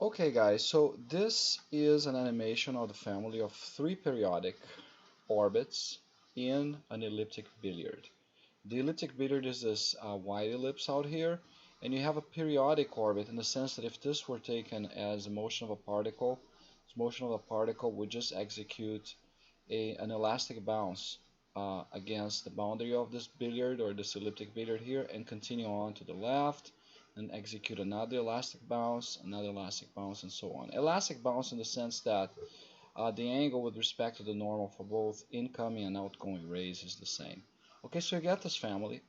Okay guys, so this is an animation of the family of three periodic orbits in an elliptic billiard. The elliptic billiard is this wide ellipse out here, and you have a periodic orbit in the sense that if this were taken as a motion of a particle, this motion of a particle would just execute an elastic bounce against the boundary of this billiard or this elliptic billiard here and continue on to the left and execute another elastic bounce, and so on. Elastic bounce in the sense that the angle with respect to the normal for both incoming and outgoing rays is the same. Okay, so you get this family.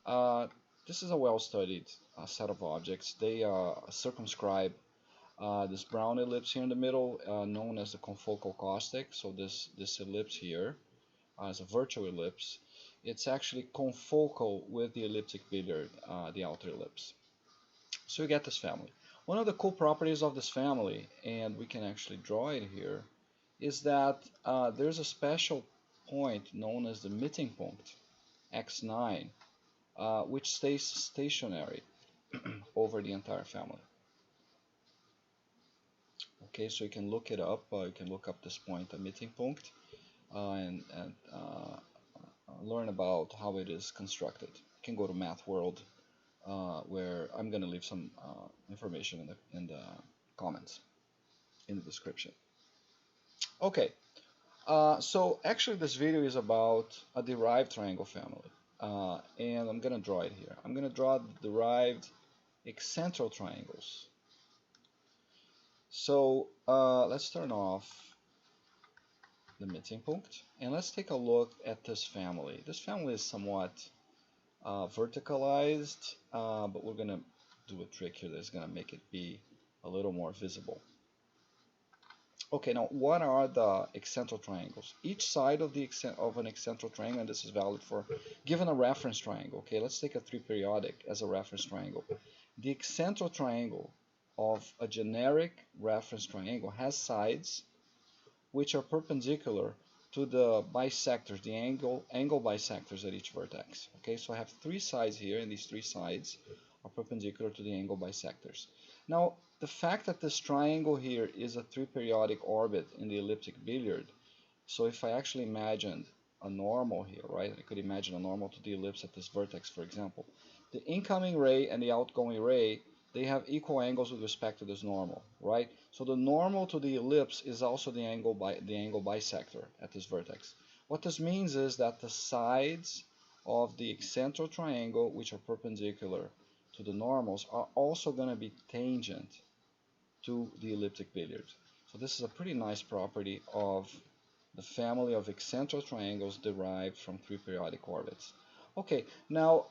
Uh, this is a well-studied set of objects. They circumscribe this brown ellipse here in the middle, known as the confocal caustic. So this ellipse here is a virtual ellipse. It's actually confocal with the elliptic billiard, the outer ellipse. So you get this family. One of the cool properties of this family, and we can actually draw it here, is that there's a special point known as the mittenpunkt, x9, which stays stationary over the entire family. Okay, so you can look it up. You can look up this point, the mittenpunkt, and learn about how it is constructed. You can go to Math World, where I'm going to leave some information in the comments, in the description. Okay, so actually this video is about a derived triangle family, and I'm going to draw it here. I'm going to draw the derived excentral triangles. So let's turn off the mittenpunkt, and let's take a look at this family. This family is somewhat verticalized, but we're going to do a trick here that's going to make it be a little more visible. Okay, now what are the excentral triangles? Each side of an excentral triangle, and this is valid for given a reference triangle. Okay, let's take a three periodic as a reference triangle. The excentral triangle of a generic reference triangle has sides which are perpendicular to the bisectors, the angle bisectors at each vertex. Okay, so I have three sides here, and these three sides are perpendicular to the angle bisectors. Now, the fact that this triangle here is a three periodic orbit in the elliptic billiard, so if I actually imagined a normal here, right, I could imagine a normal to the ellipse at this vertex, for example. The incoming ray and the outgoing ray, they have equal angles with respect to this normal, right? So the normal to the ellipse is also the angle bisector at this vertex. What this means is that the sides of the excentral triangle, which are perpendicular to the normals, are also going to be tangent to the elliptic billiard. So this is a pretty nice property of the family of excentral triangles derived from three periodic orbits. Okay, now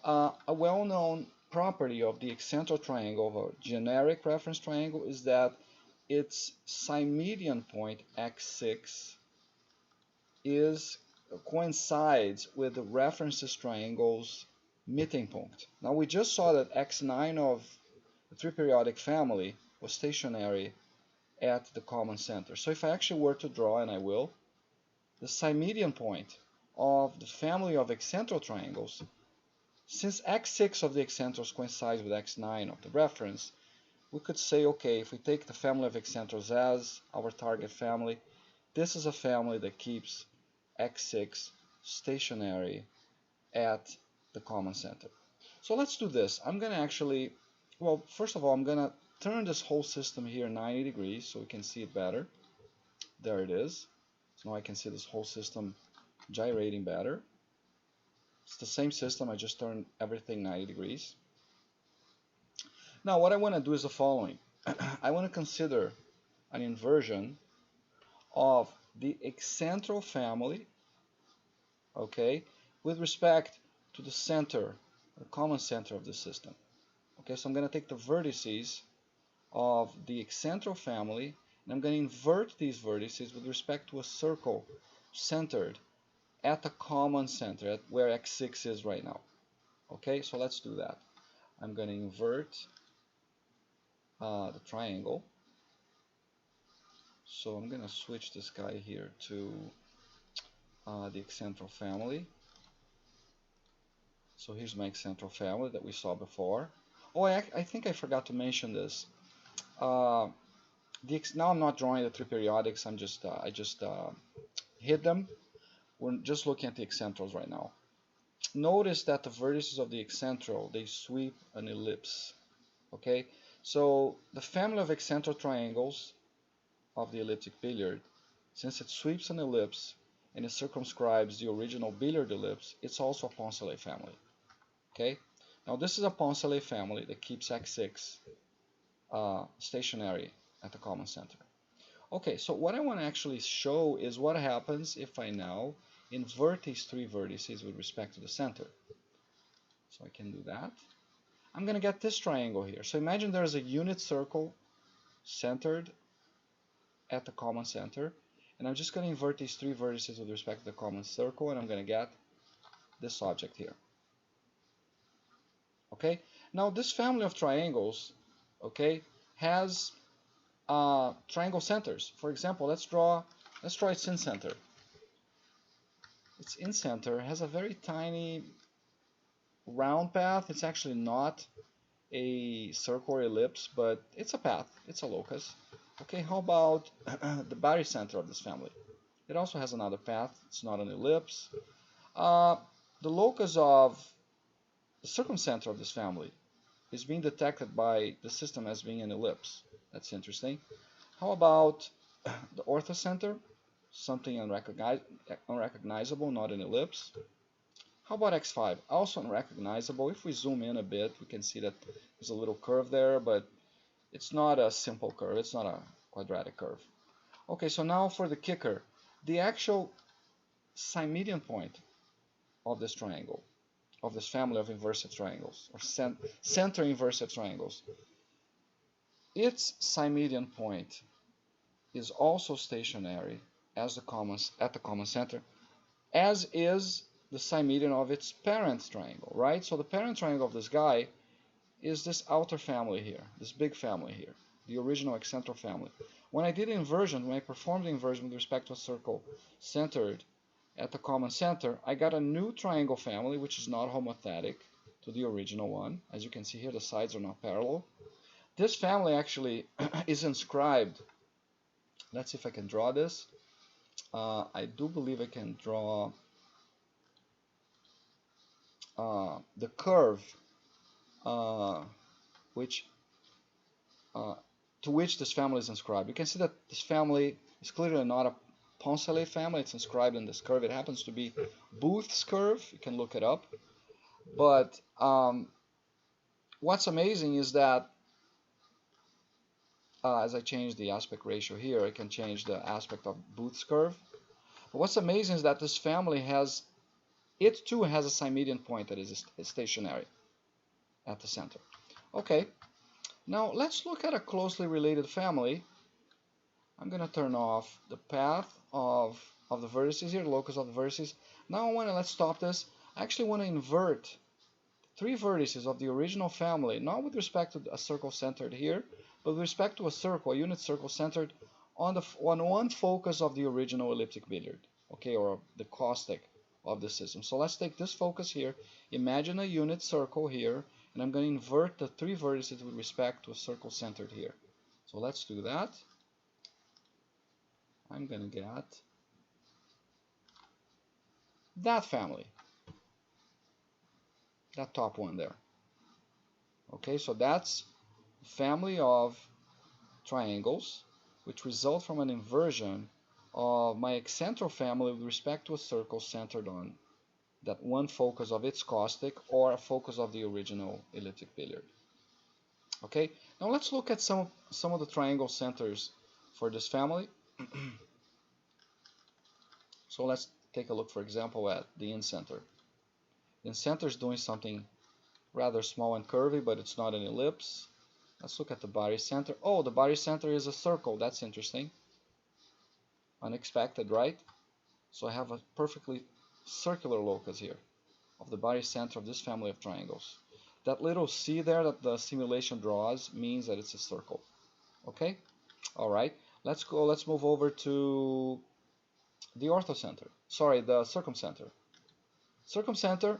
a well-known property of the excentral triangle of a generic reference triangle is that its symmedian point x6 coincides with the references triangle's mittenpunkt. Now we just saw that x9 of the three periodic family was stationary at the common center. So if I actually were to draw, and I will, the symmedian point of the family of excentral triangles, since x6 of the excentrals coincides with x9 of the reference, we could say, okay, if we take the family of excentrals as our target family, this is a family that keeps x6 stationary at the common center. So let's do this. I'm going to actually, well, first of all, I'm going to turn this whole system here 90 degrees so we can see it better. There it is. So now I can see this whole system gyrating better. It's the same system, I just turned everything 90 degrees. Now what I want to do is the following. I want to consider an inversion of the excentral family, okay, with respect to the center, the common center of the system. Okay, so I'm going to take the vertices of the excentral family, and I'm going to invert these vertices with respect to a circle centered at the common center, at where x6 is right now. Okay, so let's do that. I'm going to invert the triangle. So I'm going to switch this guy here to the excentral family. So here's my excentral family that we saw before. Oh, I think I forgot to mention this. Now I'm not drawing the three periodics. I just hid them. We're just looking at the excentrals right now. Notice that the vertices of the excentral, they sweep an ellipse. Okay, so the family of excentral triangles of the elliptic billiard, since it sweeps an ellipse and it circumscribes the original billiard ellipse, it's also a Poncelet family. Okay, now this is a Poncelet family that keeps x6 stationary at the common center. Okay, so what I want to actually show is what happens if I now invert these three vertices with respect to the center. So I can do that. I'm going to get this triangle here. So imagine there's a unit circle centered at the common center, and I'm just going to invert these three vertices with respect to the common circle, and I'm going to get this object here. Okay, now this family of triangles, okay, has triangle centers. For example, let's draw its incenter. Its incenter has a very tiny round path. It's actually not a circle or ellipse, but it's a path. It's a locus. Okay, how about the barycenter of this family? It also has another path. It's not an ellipse. The locus of the circumcenter of this family is being detected by the system as being an ellipse. That's interesting. How about the Ortho Center? Something unrecognizable, not an ellipse. How about x5? Also unrecognizable. If we zoom in a bit, we can see that there's a little curve there, but it's not a simple curve. It's not a quadratic curve. Okay, so now for the kicker. The actual Symmedian point of this triangle, of this family of inversive triangles, or center inversive triangles, its Symmedian point is also stationary as at the common center, as is the Symmedian of its parent triangle, right? So the parent triangle of this guy is this outer family here, this big family here, the original excentral family. When I did inversion, when I performed the inversion with respect to a circle centered at the common center, I got a new triangle family, which is not homothetic to the original one. As you can see here, the sides are not parallel. This family actually is inscribed. Let's see if I can draw this. I do believe I can draw the curve to which this family is inscribed. You can see that this family is clearly not a Poncelet family. It's inscribed in this curve. It happens to be Booth's curve. You can look it up. But what's amazing is that as I change the aspect ratio here, I can change the aspect of Booth's curve. But what's amazing is that this family it too has a Symmedian point that is stationary at the center. Okay, now let's look at a closely related family. I'm going to turn off the path of the vertices here, the locus of the vertices. Now let's stop this. I actually want to invert three vertices of the original family, not with respect to a circle centered here, but with respect to a circle, a unit circle centered on one focus of the original elliptic billiard, okay, or the caustic of the system. So let's take this focus here, imagine a unit circle here, and I'm going to invert the three vertices with respect to a circle centered here. So let's do that. I'm going to get that family, that top one there. Okay, so that's a family of triangles which result from an inversion of my excentral family with respect to a circle centered on that one focus of its caustic or a focus of the original elliptic billiard. Okay, now let's look at some of the triangle centers for this family. So let's take a look, for example, at the incenter. The incenter is doing something rather small and curvy, but it's not an ellipse. Let's look at the barycenter. Oh, the barycenter is a circle. That's interesting. Unexpected, right? So I have a perfectly circular locus here of the barycenter of this family of triangles. That little C there that the simulation draws means that it's a circle. Okay? All right. Let's move over to the Ortho Center. Sorry, the Circumcenter. Circumcenter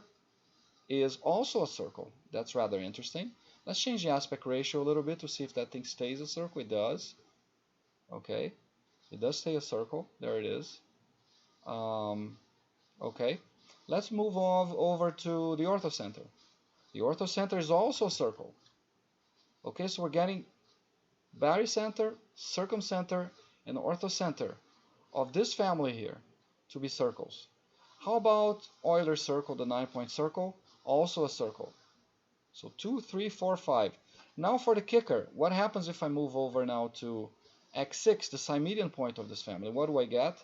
is also a circle. That's rather interesting. Let's change the aspect ratio a little bit to see if that thing stays a circle. It does. Okay, it does stay a circle. There it is. Okay, let's move on over to the Ortho Center. The Ortho Center is also a circle. Okay, so we're getting barycenter, circumcenter, and orthocenter of this family here to be circles. How about Euler's circle, the 9-point circle? Also a circle. So 2, 3, 4, 5. Now for the kicker, what happens if I move over now to x6, the Symmedian point of this family? What do I get?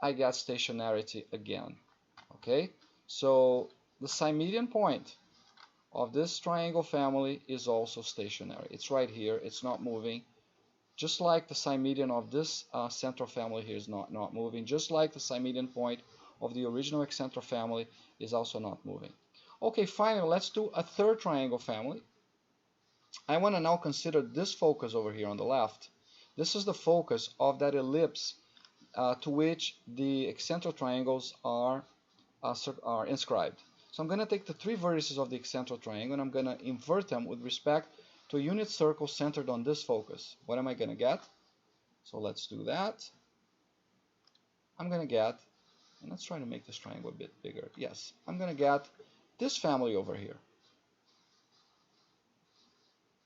I get stationarity again. Okay, so the Symmedian point of this triangle family is also stationary. It's right here, it's not moving. Just like the Symmedian of this central family here is not moving, just like the Symmedian point of the original excentral family is also not moving. Okay, finally, let's do a third triangle family. I want to now consider this focus over here on the left. This is the focus of that ellipse to which the excentral triangles are inscribed. So I'm going to take the 3 vertices of the excentral triangle and I'm going to invert them with respect to a unit circle centered on this focus. What am I going to get? So let's do that. I'm going to get, and let's try to make this triangle a bit bigger. Yes, I'm going to get this family over here.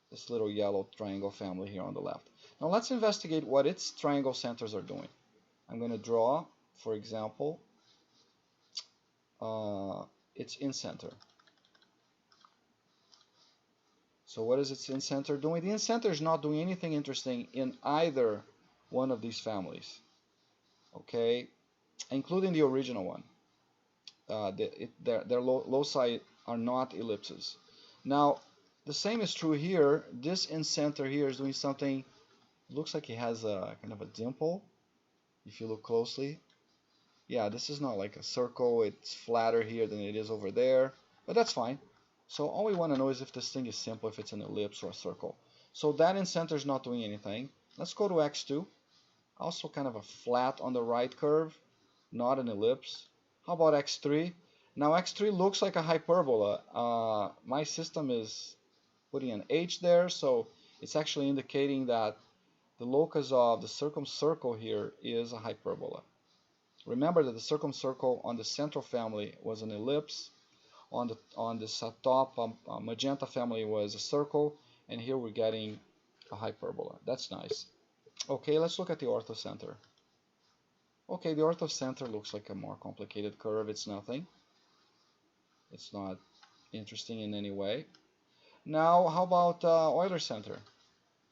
This little yellow triangle family here on the left. Now let's investigate what its triangle centers are doing. I'm going to draw, for example, its incenter. So what is its incenter doing? The incenter is not doing anything interesting in either one of these families, okay, including the original one. Their loci are not ellipses. Now, the same is true here. This incenter here is doing something, looks like it has a kind of a dimple, if you look closely. Yeah, this is not like a circle, it's flatter here than it is over there, but that's fine. So all we want to know is if this thing is simple, if it's an ellipse or a circle. So that incenter is not doing anything. Let's go to x2. Also kind of a flat on the right curve, not an ellipse. How about x3? Now x3 looks like a hyperbola. My system is putting an h there, so it's actually indicating that the locus of the circumcircle here is a hyperbola. Remember that the circumcircle on the central family was an ellipse. On this top magenta family was a circle, and here we're getting a hyperbola. That's nice. Okay, let's look at the orthocenter. Okay, the orthocenter looks like a more complicated curve. It's nothing. It's not interesting in any way. Now, how about Euler's center?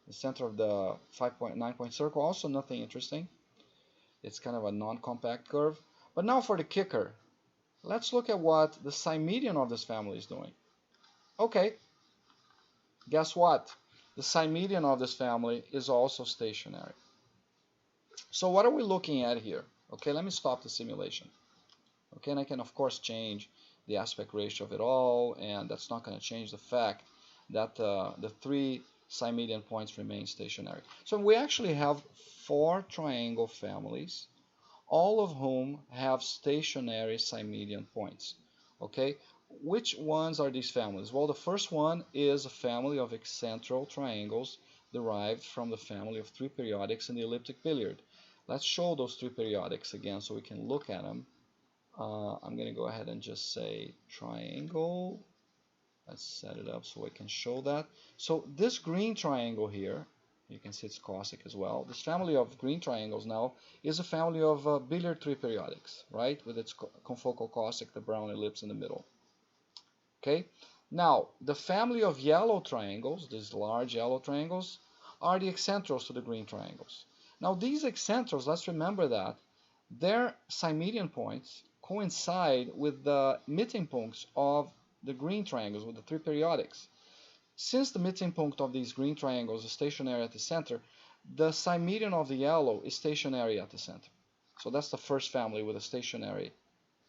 The center of the 9-point circle, also nothing interesting. It's kind of a non-compact curve. But now for the kicker. Let's look at what the Symmedian of this family is doing. Okay, guess what? The Symmedian of this family is also stationary. So what are we looking at here? Okay, let me stop the simulation. Okay, and I can of course change the aspect ratio of it all, and that's not going to change the fact that the 3 Symmedian points remain stationary. So we actually have 4 triangle families, all of whom have stationary Symmedian points. Okay, which ones are these families? Well, the first one is a family of excentral triangles derived from the family of 3 periodics in the elliptic billiard. Let's show those 3 periodics again so we can look at them. I'm going to go ahead and just say triangle. Let's set it up so I can show that. So this green triangle here, you can see it's caustic as well. This family of green triangles now is a family of billiard 3 periodics, right? With its confocal caustic, the brown ellipse in the middle. Okay. Now, the family of yellow triangles, these large yellow triangles, are the excentrals to the green triangles. Now, these excentrals, let's remember that their Symmedian points coincide with the mittenpunkts of the green triangles, with the 3 periodics. Since the mittenpunkt of these green triangles is stationary at the center, the Symmedian of the yellow is stationary at the center. So that's the first family with a stationary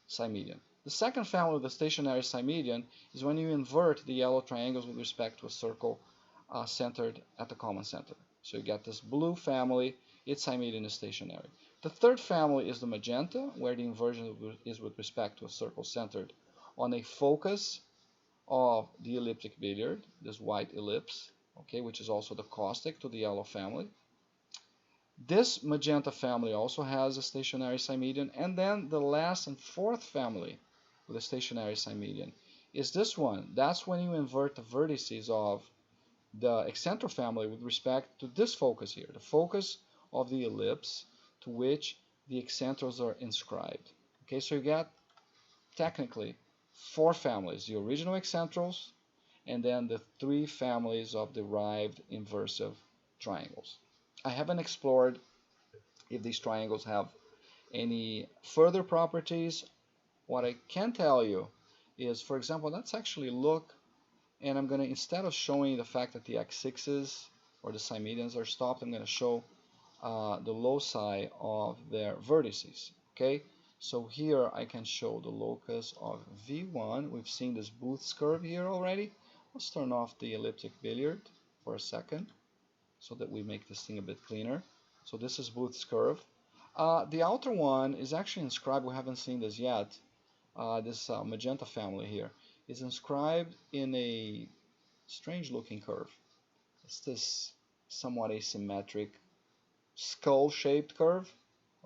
Symmedian. The second family with a stationary Symmedian is when you invert the yellow triangles with respect to a circle centered at the common center. So you get this blue family, its Symmedian is stationary. The third family is the magenta, where the inversion is with respect to a circle centered on a focus of the elliptic billiard, this white ellipse. okay, which is also the caustic to the yellow family. This magenta family also has a stationary symmedian, and then the last and fourth family with a stationary symmedian is this one. That's when you invert the vertices of the excentral family with respect to this focus here, the focus of the ellipse to which the excentrals are inscribed. Okay, so you get technically four families: the original excentrals, and then the three families of derived inversive triangles. I haven't explored if these triangles have any further properties. What I can tell you is, for example, let's actually look, and I'm going to, instead of showing the fact that the x6s or the symmedians are stopped, I'm going to show the loci of their vertices. Okay, so here I can show the locus of V1. We've seen this Booth's curve here already. Let's turn off the elliptic billiard for a second so that we make this thing a bit cleaner. So this is Booth's curve. The outer one is actually inscribed. We haven't seen this yet. This magenta family here is inscribed in a strange looking curve. It's this somewhat asymmetric skull shaped curve.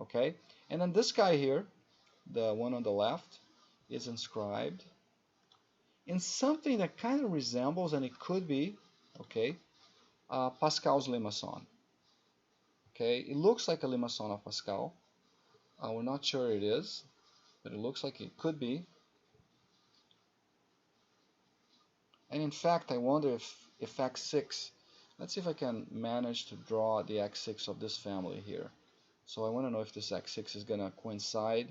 Okay, and then this guy here, the one on the left, is inscribed in something that kind of resembles, and it could be, okay, Pascal's limaçon. Okay, it looks like a limaçon of Pascal. We're not sure it is, but it looks like it could be. And in fact, I wonder if x6, let's see if I can manage to draw the x6 of this family here. So I want to know if this x6 is going to coincide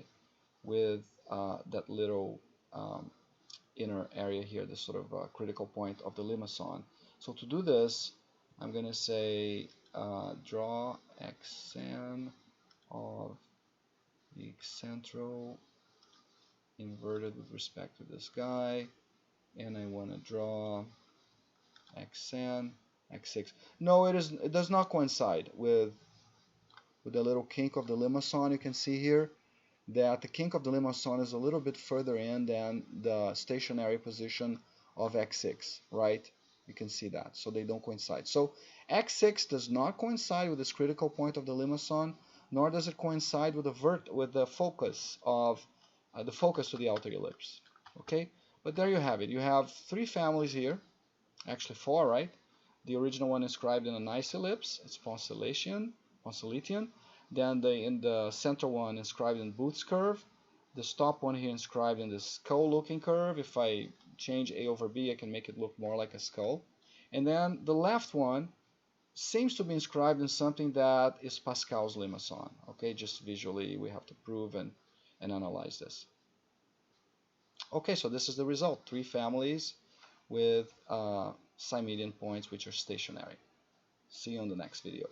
with that little inner area here, this sort of critical point of the limaçon. So to do this, I'm going to say draw xn of the excentral inverted with respect to this guy, and I want to draw xn x6. No, it does not coincide with the little kink of the limaçon. You can see here that the kink of the limaçon is a little bit further in than the stationary position of x6, right? You can see that, so they don't coincide. So x6 does not coincide with this critical point of the limaçon, nor does it coincide with the focus of the focus to the outer ellipse. Okay, but there you have it. You have three families here, actually four, right? The original one inscribed in a nice ellipse, it's Poncelettian. Then in the center one inscribed in Booth's curve. The top one here inscribed in this skull-looking curve. If I change A over B, I can make it look more like a skull. And then the left one seems to be inscribed in something that is Pascal's limaçon. Okay, just visually we have to prove and analyze this. Okay, so this is the result. Three families with symmedian points which are stationary. See you on the next video.